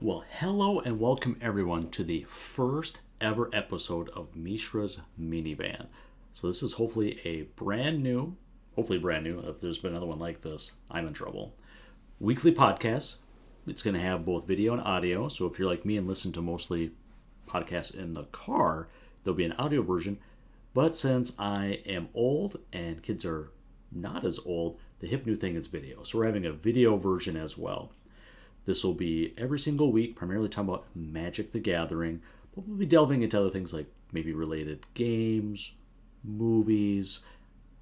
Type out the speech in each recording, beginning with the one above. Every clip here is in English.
Well, hello and welcome everyone to the first ever episode of Mishra's Minivan. So this is hopefully brand new. If there's been another one like this, I'm in trouble. Weekly podcast. It's going to have both video and audio. So if you're like me and listen to mostly podcasts in the car, there'll be an audio version. But since I am old and kids are not as old, the hip new thing is video. So we're having a video version as well. This will be every single week, primarily talking about Magic the Gathering, but we'll be delving into other things like maybe related games, movies.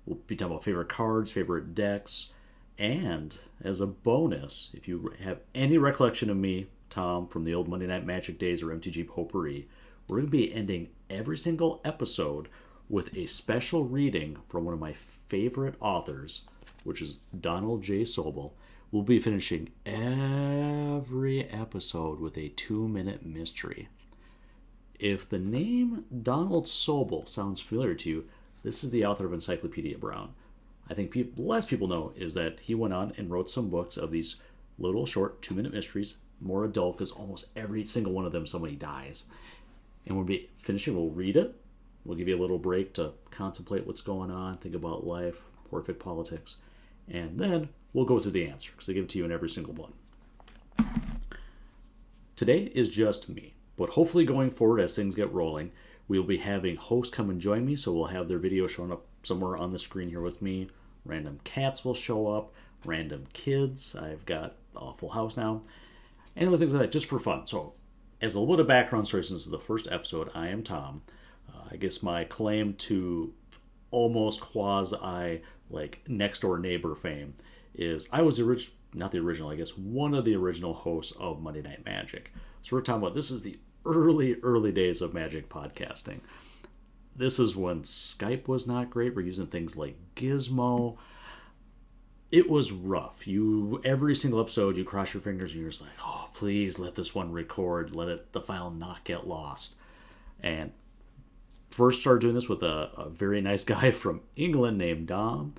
We'll be talking about favorite cards, favorite decks, and as a bonus, if you have any recollection of me, Tom, from the old Monday Night Magic days or MTG Potpourri, we're going to be ending every single episode with a special reading from one of my favorite authors, which is Donald J. Sobel. We'll be finishing every episode with a 2-minute mystery. If the name Donald Sobel sounds familiar to you, this is the author of Encyclopedia Brown. I think less people know is that he went on and wrote some books of these little short 2-minute mysteries, more adult because almost every single one of them somebody dies. And we'll be finishing, we'll read it, we'll give you a little break to contemplate what's going on, think about life, horrific politics, and then we'll go through the answer because they give it to you in every single one. Today is just me, but hopefully going forward as things get rolling, we'll be having hosts come and join me, so we'll have their video showing up somewhere on the screen here with me. Random cats will show up, random kids. I've got a full house now, and other things like that, just for fun. So as a little bit of background story, since this is the first episode, I am Tom. I guess my claim to almost quasi like next door neighbor fame is I was not the original, I guess one of the original hosts of Monday Night Magic. So we're talking about this is the early days of Magic podcasting. This is when Skype was not great. We're using things like Gizmo. It was rough. Every single episode you cross your fingers and you're just like, oh, please let this one record. The file not get lost. And first started doing this with a very nice guy from England named Dom.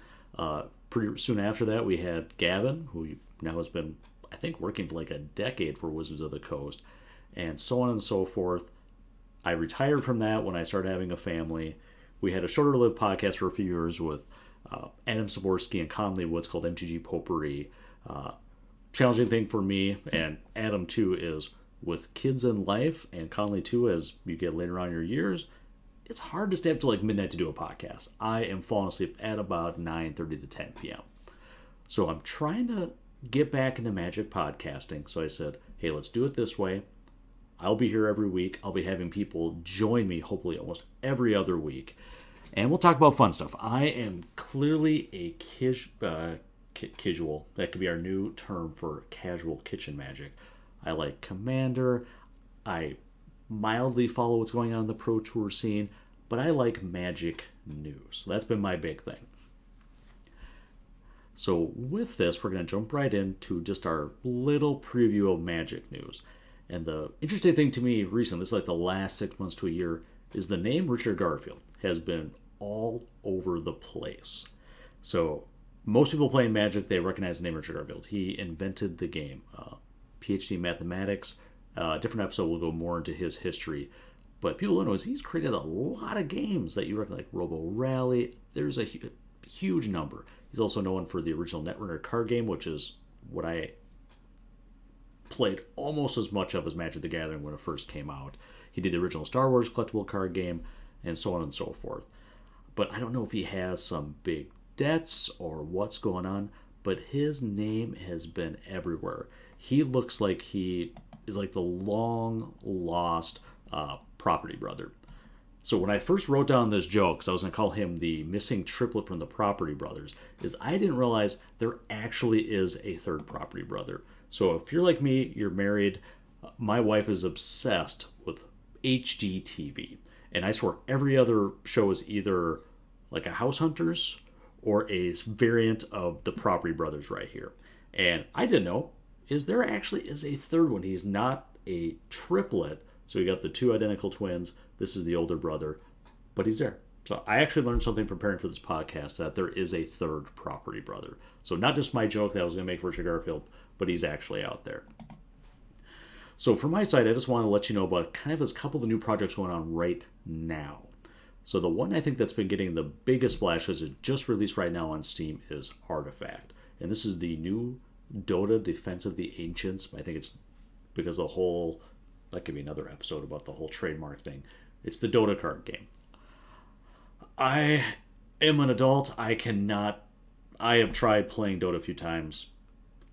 Pretty soon after that, we had Gavin, who now has been, I think, working for like a decade for Wizards of the Coast, and so on and so forth. I retired from that when I started having a family. We had a shorter-lived podcast for a few years with Adam Saborski and Conley Woods called MTG Potpourri. Challenging thing for me, and Adam too, is with kids in life, and Conley too, as you get later on in your years, it's hard to stay up till like midnight to do a podcast. I am falling asleep at about 9:30 to 10 p.m. So I'm trying to get back into Magic podcasting. So I said, hey, let's do it this way. I'll be here every week. I'll be having people join me, hopefully almost every other week. And we'll talk about fun stuff. I am clearly a casual. That could be our new term for casual kitchen magic. I like Commander. I mildly follow what's going on in the Pro Tour scene, but I like Magic news. So that's been my big thing. So with this, we're going to jump right into just our little preview of Magic news. And the interesting thing to me recently, this is like the last 6 months to a year, is the name Richard Garfield has been all over the place. So most people playing Magic, they recognize the name Richard Garfield. He invented the game. PhD in mathematics. Different episode will go more into his history. But people don't know is he's created a lot of games that you recognize, like Robo Rally. There's a huge number. He's also known for the original Netrunner card game, which is what I played almost as much of as Magic the Gathering when it first came out. He did the original Star Wars collectible card game, and so on and so forth. But I don't know if he has some big debts or what's going on, but his name has been everywhere. He looks like he is like the long-lost property brother. So when I first wrote down this joke, because I was going to call him the missing triplet from the Property Brothers, is I didn't realize there actually is a third Property Brother. So if you're like me, you're married, my wife is obsessed with HGTV. And I swear every other show is either like a House Hunters or a variant of the Property Brothers right here. And I didn't know, is there actually is a third one. He's not a triplet. So you got the two identical twins. This is the older brother, but he's there. So I actually learned something preparing for this podcast, that there is a third Property Brother. So not just my joke that I was going to make for Richard Garfield, but he's actually out there. So from my side, I just want to let you know about kind of a couple of the new projects going on right now. So the one I think that's been getting the biggest splash because it just released right now on Steam is Artifact. And this is the new Dota Defense of the Ancients. I think it's because the whole, that could be another episode about the whole trademark thing. It's the Dota card game. I am an adult. I have tried playing Dota a few times.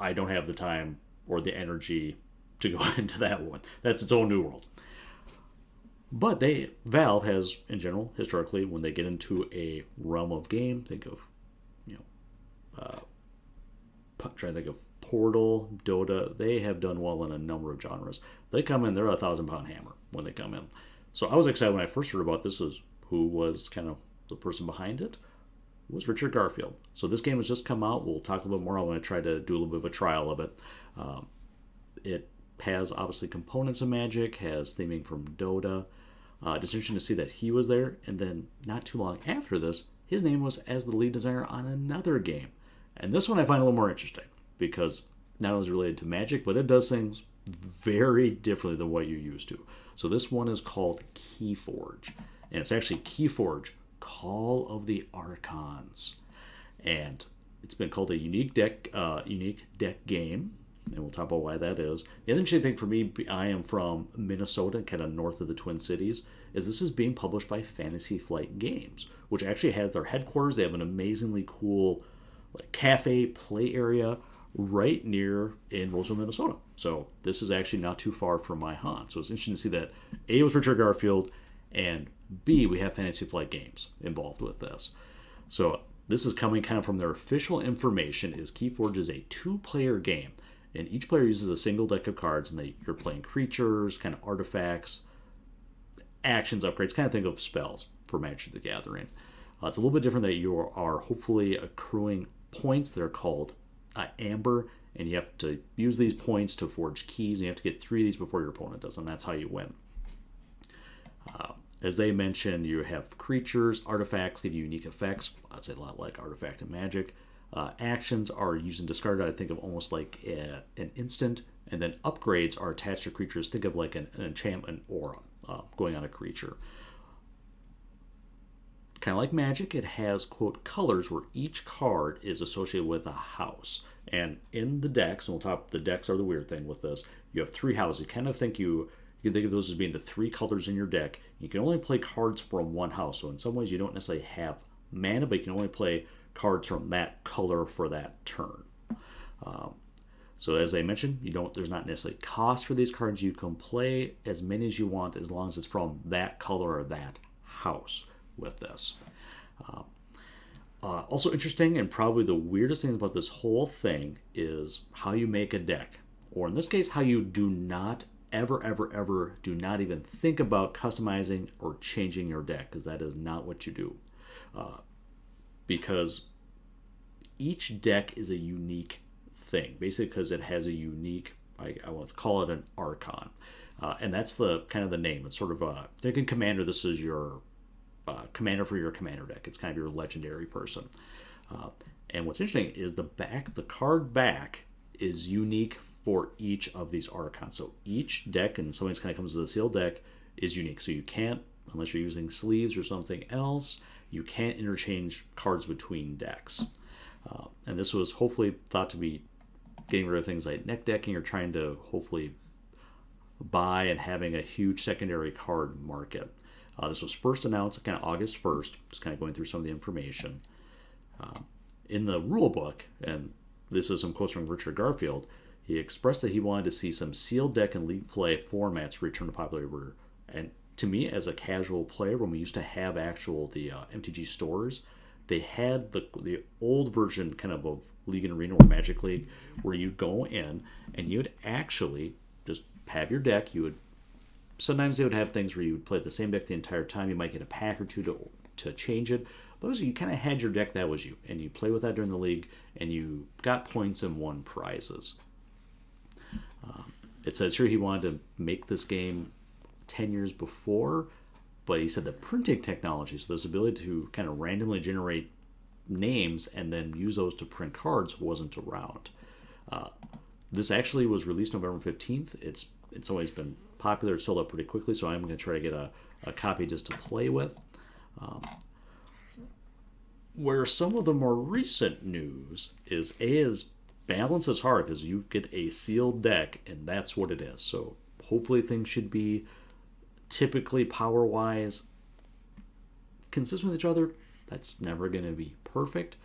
I don't have the time or the energy to go into that one. That's its own new world. But Valve has, in general, historically, when they get into a realm of game, think of, try to think of Portal, Dota. They have done well in a number of genres. They come in, they're a 1,000-pound hammer when they come in. So I was excited when I first heard about this. Is who was kind of the person behind it was Richard Garfield. So this game has just come out. We'll talk a little bit more. I want to try to do a little bit of a trial of it. It has obviously components of Magic, has theming from Dota. Just interesting to see that he was there. And then not too long after this, his name was as the lead designer on another game. And this one I find a little more interesting because not only is it related to Magic, but it does things very differently than what you're used to. So this one is called Keyforge. And it's actually Keyforge Call of the Archons. And it's been called a unique deck game. And we'll talk about why that is. The other interesting thing for me, I am from Minnesota, kind of north of the Twin Cities, is this is being published by Fantasy Flight Games, which actually has their headquarters. They have an amazingly cool cafe play area right near in Roseville, Minnesota. So this is actually not too far from my haunt. So it's interesting to see that A was Richard Garfield, and B, we have Fantasy Flight Games involved with this. So this is coming kind of from their official information is Keyforge is a 2-player game. And each player uses a single deck of cards, and you're playing creatures, kind of artifacts, actions, upgrades, kind of think of spells for Magic the Gathering. It's a little bit different that you are hopefully accruing points that are called Amber, and you have to use these points to forge keys, and you have to get 3 of these before your opponent does, and that's how you win. As they mentioned, you have creatures, artifacts give you unique effects. I'd say a lot like Artifact and Magic. Actions are used and discarded. I think of almost like an instant, and then upgrades are attached to creatures. Think of like an enchantment aura going on a creature. Kind of like Magic, it has, quote, colors where each card is associated with a house. And in the decks, and we'll talk, the decks are the weird thing with this, you have 3 houses. You kind of think you can think of those as being the 3 colors in your deck. You can only play cards from one house. So in some ways, you don't necessarily have mana, but you can only play cards from that color for that turn. So as I mentioned, there's not necessarily cost for these cards. You can play as many as you want as long as it's from that color or that house with this. Also interesting, and probably the weirdest thing about this whole thing is how you make a deck, or in this case, how you do not ever do not even think about customizing or changing your deck, because that is not what you do. Because each deck is a unique thing, basically because it has a unique, I want to call it an Archon. And that's the kind of the name. It's sort of thinking Commander, this is your commander for your commander deck. It's kind of your legendary person. And what's interesting is the card back is unique for each of these Archons. So each deck, and sometimes kind of comes as a sealed deck, is unique. So you can't, unless you're using sleeves or something else, you can't interchange cards between decks. And this was hopefully thought to be getting rid of things like neck decking or trying to hopefully buy and having a huge secondary card market. This was first announced kind of August 1st, just kind of going through some of the information. In the rule book, and this is some quotes from Richard Garfield, he expressed that he wanted to see some sealed deck and league play formats return to popularity. And to me, as a casual player, when we used to have the MTG stores, they had the old version kind of League and Arena or Magic League, where you'd go in and you'd actually just have your deck. Sometimes they would have things where you would play the same deck the entire time. You might get a pack or two to change it. But you kind of had your deck, that was you. And you play with that during the league, and you got points and won prizes. It says here he wanted to make this game 10 years before, but he said the printing technology, so this ability to kind of randomly generate names and then use those to print cards, wasn't around. This actually was released November 15th. It's it's always been popular. It's sold out pretty quickly, so I'm going to try to get a copy just to play with. Where some of the more recent news is balance is hard because you get a sealed deck, and that's what it is. So hopefully things should be typically power-wise consistent with each other. That's never going to be perfect.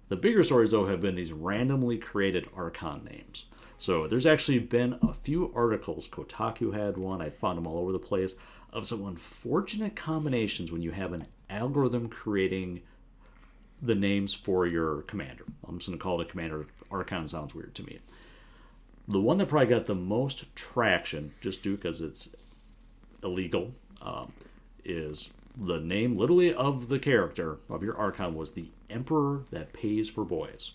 The bigger stories, though, have been these randomly created Archon names. So there's actually been a few articles, Kotaku had one, I found them all over the place, of some unfortunate combinations when you have an algorithm creating the names for your commander. I'm just going to call it a commander. Archon sounds weird to me. The one that probably got the most traction, just due because it's illegal, is the name literally of the character of your Archon was the Emperor that pays for boys.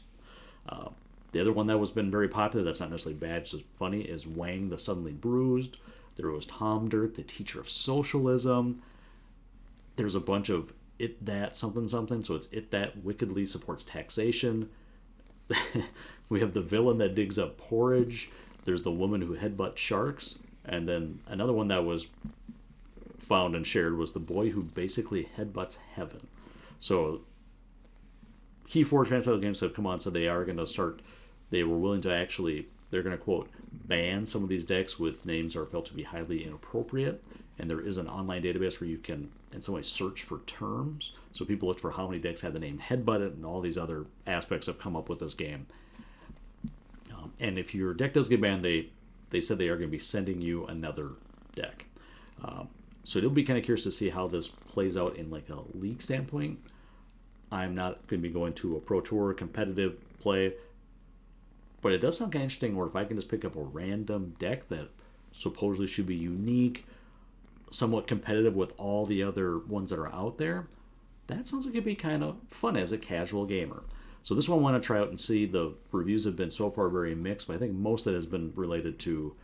The other one that was been very popular, that's not necessarily bad, it's just funny, is Wang the Suddenly Bruised. There was Tom Dirk, the Teacher of Socialism. There's a bunch of It That something something, so it's It That Wickedly Supports Taxation. We have the Villain That Digs Up Porridge. There's the Woman Who Headbutts Sharks. And then another one that was found and shared was the Boy Who Basically Headbutts Heaven. So Keyforge Fantasy Games have come on, so they are going to start, they were willing to actually, they're going to quote, ban some of these decks with names that are felt to be highly inappropriate. And there is an online database where you can, in some way, search for terms. So people look for how many decks had the name Headbutted, and all these other aspects have come up with this game. And if your deck does get banned, they said they are going to be sending you another deck. So it'll be kind of curious to see how this plays out in like a league standpoint. I'm not going to be going to a Pro Tour competitive play, but it does sound kind of interesting where if I can just pick up a random deck that supposedly should be unique, somewhat competitive with all the other ones that are out there, that sounds like it'd be kind of fun as a casual gamer. So this one I want to try out and see. The reviews have been so far very mixed, but I think most of it has been related to,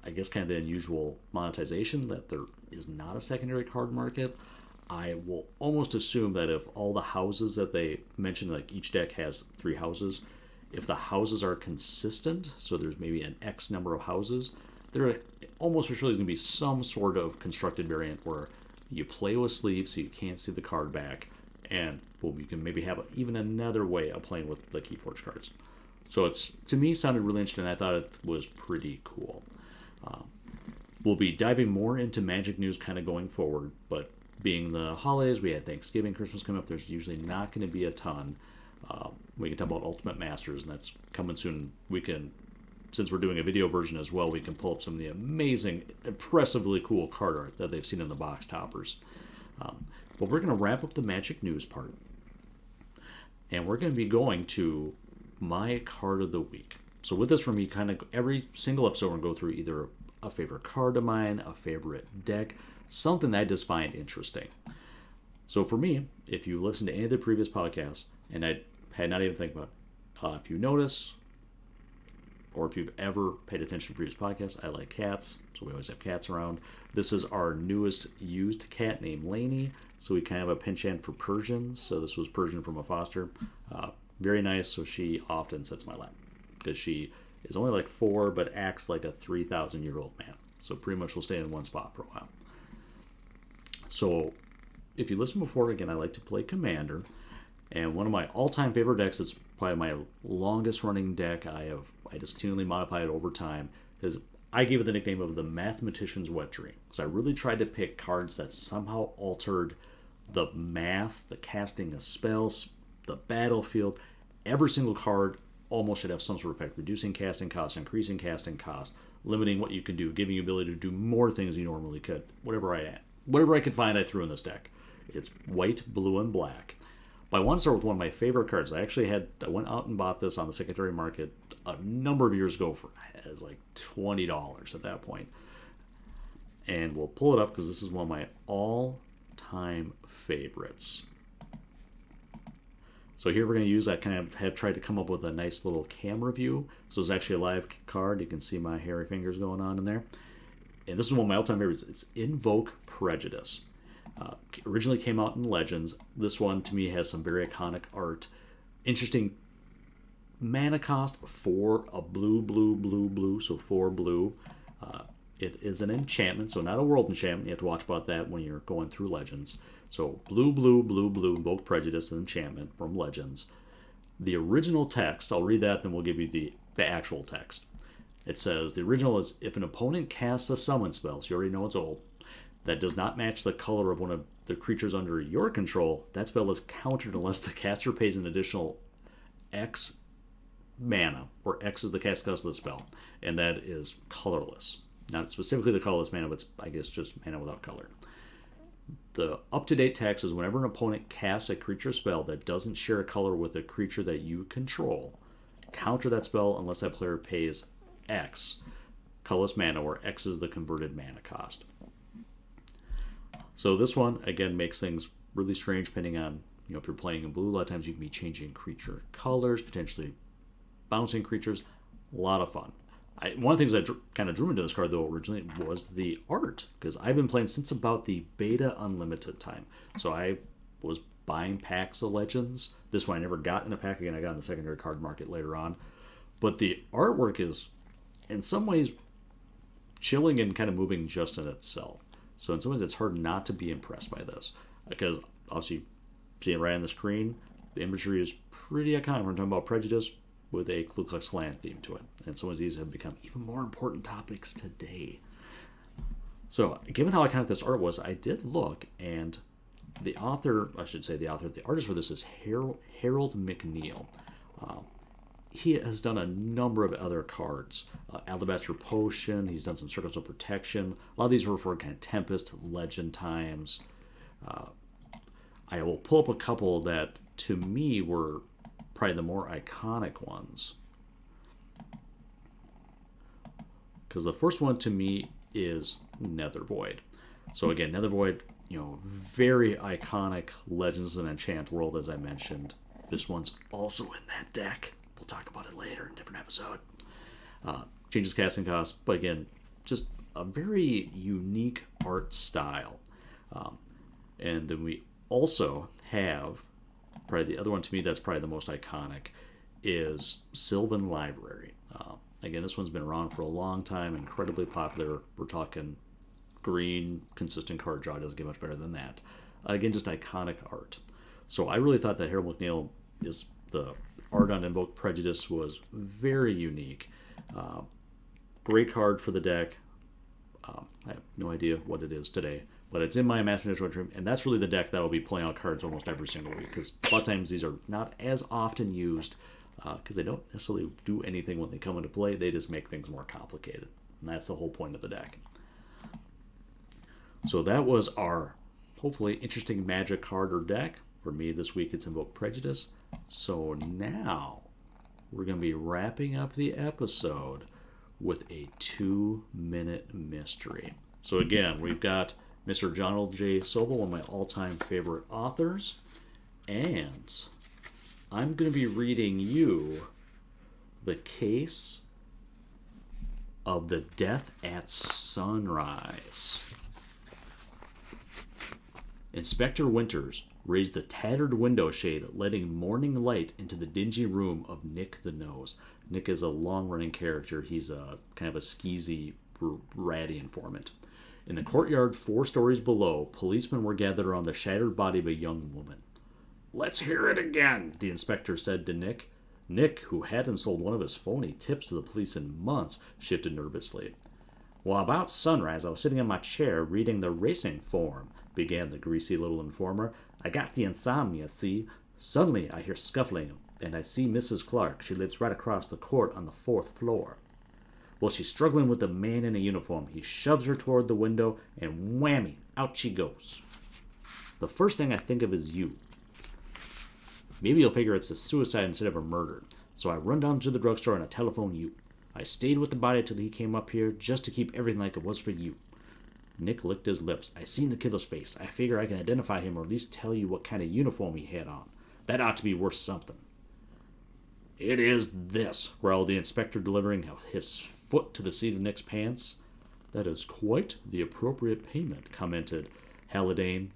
I guess, kind of the unusual monetization, that there is not a secondary card market. I will almost assume that if all the houses that they mentioned, like each deck has 3 houses, if the houses are consistent, so there's maybe an X number of houses, there almost for sure is going to be some sort of constructed variant where you play with sleeves so you can't see the card back, and boom, you can maybe have even another way of playing with the Keyforge cards. So it's, to me, sounded really interesting. I thought it was pretty cool. We'll be diving more into Magic news kind of going forward, but being the holidays, we had Thanksgiving, Christmas coming up, there's usually not going to be a ton. We can talk about Ultimate Masters, and that's coming soon. We can, since we're doing a video version as well, we can pull up some of the amazing, impressively cool card art that they've seen in the box toppers. But we're going to wrap up the Magic news part, and we're going to be going to my card of the week. So with this, from me, kind of every single episode, we're going to go through either a favorite card of mine, a favorite deck, something that I just find interesting. So for me, if you listen to any of the previous podcasts, and I had not even think about it, if you notice, or if you've ever paid attention to previous podcasts, I like cats, so we always have cats around. This is our newest used cat named Lainey, so we kind of have a penchant for Persians. So this was Persian from a foster. Very nice, so she often sits in my lap, because she is only like 4, but acts like a 3,000-year-old man. So pretty much will stay in one spot for a while. So if you listen before, again, I like to play Commander. And one of my all-time favorite decks, it's probably my longest-running deck. I just continually modify it over time, because I gave it the nickname of the Mathematician's Wet Dream. So I really tried to pick cards that somehow altered the math, the casting of spells, the battlefield. Every single card almost should have some sort of effect, reducing casting cost, increasing casting cost, limiting what you can do, giving you ability to do more things you normally could. Whatever I could find, I threw in this deck. It's white, blue, and black. But I want to start with one of my favorite cards. I went out and bought this on the secondary market a number of years ago for it was like $20 at that point. And we'll pull it up because this is one of my all-time favorites. So here we're going to use, I kind of have tried to come up with a nice little camera view. So it's actually a live card. You can see my hairy fingers going on in there. And this is one of my all-time favorites. It's Invoke Prejudice. Originally came out in Legends. This one, to me, has some very iconic art. Interesting mana cost for a blue, so 4 blue. It is an enchantment, so not a world enchantment. You have to watch about that when you're going through Legends. So blue, blue, blue, blue, invoke prejudice and enchantment from Legends. The original text, I'll read that, then we'll give you the actual text. It says, the original is, if an opponent casts a summon spell, so you already know it's old, that does not match the color of one of the creatures under your control, that spell is countered unless the caster pays an additional X mana, where X is the cast cost of the spell, and that is colorless. Not specifically the colorless mana, but I guess just mana without color. The up-to-date text is whenever an opponent casts a creature spell that doesn't share a color with a creature that you control, counter that spell unless that player pays X colorless mana, where X is the converted mana cost. So this one, again, makes things really strange depending on, if you're playing in blue. A lot of times you can be changing creature colors, potentially bouncing creatures. A lot of fun. One of the things that kind of drew me to this card, though, originally was the art, because I've been playing since about the Beta Unlimited time. So I was buying packs of Legends. This one I never got in a pack. Again, I got in the secondary card market later on. But the artwork is, in some ways, chilling and kind of moving just in itself. So in some ways, it's hard not to be impressed by this, because obviously, seeing it right on the screen, the imagery is pretty iconic. We're talking about prejudice with a Ku Klux Klan theme to it. And some of these have become even more important topics today. So, given how iconic this art was, I did look, and the artist for this is Harold McNeil. He has done a number of other cards. Alabaster Potion, he's done some Circles of Protection. A lot of these were for kind of Tempest, Legend times. I will pull up a couple that, to me, were probably the more iconic ones. Because the first one, to me, is Nethervoid. So again, Nethervoid, very iconic Legends and Enchant world, as I mentioned. This one's also in that deck. We'll talk about it later in a different episode. Changes casting cost, but again, just a very unique art style. And then we also have, probably the other one to me that's probably the most iconic, is Sylvan Library. Again, this one's been around for a long time, incredibly popular. We're talking green, consistent card draw, doesn't get much better than that. Again, just iconic art. So I really thought that Harold McNeil is the art on Invoke Prejudice was very unique. Great card for the deck. I have no idea what it is today, but it's in my imagination room, and that's really the deck that will be playing out cards almost every single week, because a lot of times these are not as often used because they don't necessarily do anything when they come into play. They just make things more complicated, and that's the whole point of the deck. So that was our hopefully interesting Magic card or deck. For me this week, it's Invoke Prejudice. So now we're going to be wrapping up the episode with a 2-minute mystery. So again, we've got Mr. Donald J. Sobel, one of my all-time favorite authors, and I'm going to be reading you the case of the Death at Sunrise. Inspector Winters raised the tattered window shade, letting morning light into the dingy room of Nick the Nose. Nick is a long-running character. He's a kind of a skeezy, ratty informant. In the courtyard 4 stories below, policemen were gathered around the shattered body of a young woman. "Let's hear it again," the inspector said to Nick. Nick, who hadn't sold one of his phony tips to the police in months, shifted nervously. "Well, about sunrise, I was sitting in my chair reading the racing form," began the greasy little informer. "I got the insomnia, see? Suddenly I hear scuffling, and I see Mrs. Clark. She lives right across the court on the 4th floor. Well, she's struggling with a man in a uniform. He shoves her toward the window, and whammy, out she goes. The first thing I think of is you. Maybe you'll figure it's a suicide instead of a murder. So I run down to the drugstore and I telephone you. I stayed with the body till he came up here, just to keep everything like it was for you." Nick licked his lips. "I seen the killer's face. I figure I can identify him, or at least tell you what kind of uniform he had on. That ought to be worth something." "It is this," growled the inspector, delivering his foot to the seat of Nick's pants. "That is quite the appropriate payment," commented Hallidane.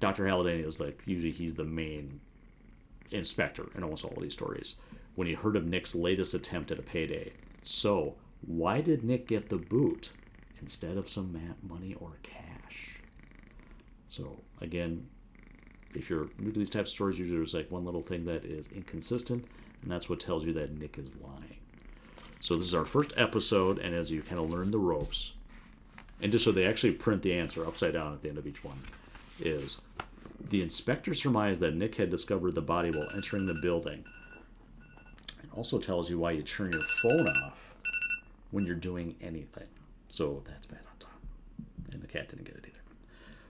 Dr. Hallidane is usually he's the main inspector in almost all of these stories, when he heard of Nick's latest attempt at a payday. "So, why did Nick get the boot?" instead of some money or cash. So again, if you're new to these types of stories, usually there's like one little thing that is inconsistent, and that's what tells you that Nick is lying. So this is our first episode, and as you kind of learn the ropes, and just so they actually print the answer upside down at the end of each one, is the inspector surmised that Nick had discovered the body while entering the building. It also tells you why you turn your phone off when you're doing anything. So that's bad on top. And the cat didn't get it either.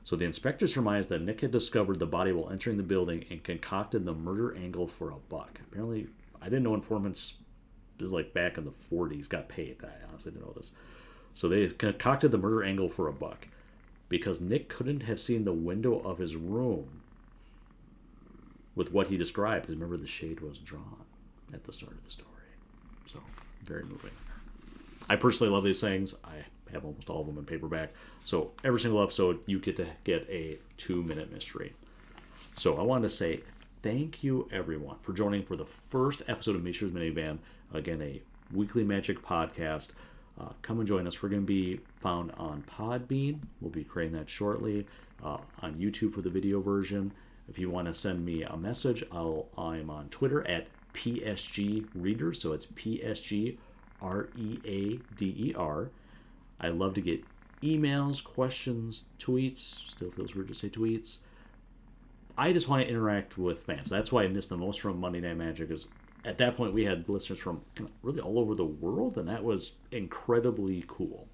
So the inspector surmised that Nick had discovered the body while entering the building and concocted the murder angle for $1. Apparently, I didn't know informants, this is like back in the 40s, got paid. I honestly didn't know this. So they concocted the murder angle for $1 because Nick couldn't have seen the window of his room with what he described. Because remember, the shade was drawn at the start of the story. So, very moving. I personally love these things. I have almost all of them in paperback. So every single episode, you get to get a 2-minute mystery. So I wanted to say thank you, everyone, for joining for the first episode of Mishra's Minivan. Again, a weekly magic podcast. Come and join us. We're going to be found on Podbean. We'll be creating that shortly. On YouTube for the video version. If you want to send me a message, I'm on Twitter at PSGReader. So it's PSGReader. I love to get emails, questions, tweets. Still feels weird to say tweets. I just want to interact with fans. That's why I missed the most from Monday Night Magic, is at that point we had listeners from really all over the world, and that was incredibly cool.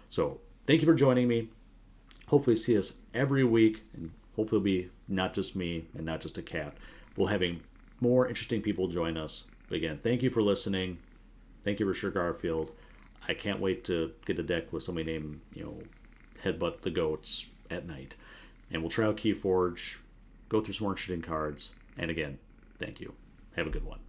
So thank you for joining me. Hopefully see us every week, and hopefully it'll be not just me and not just a cat. We'll having more interesting people join us. But again, thank you for listening. Thank you, Richard Garfield. I can't wait to get a deck with somebody named, Headbutt the Goats at night. And we'll try out Keyforge, go through some more interesting cards. And again, thank you. Have a good one.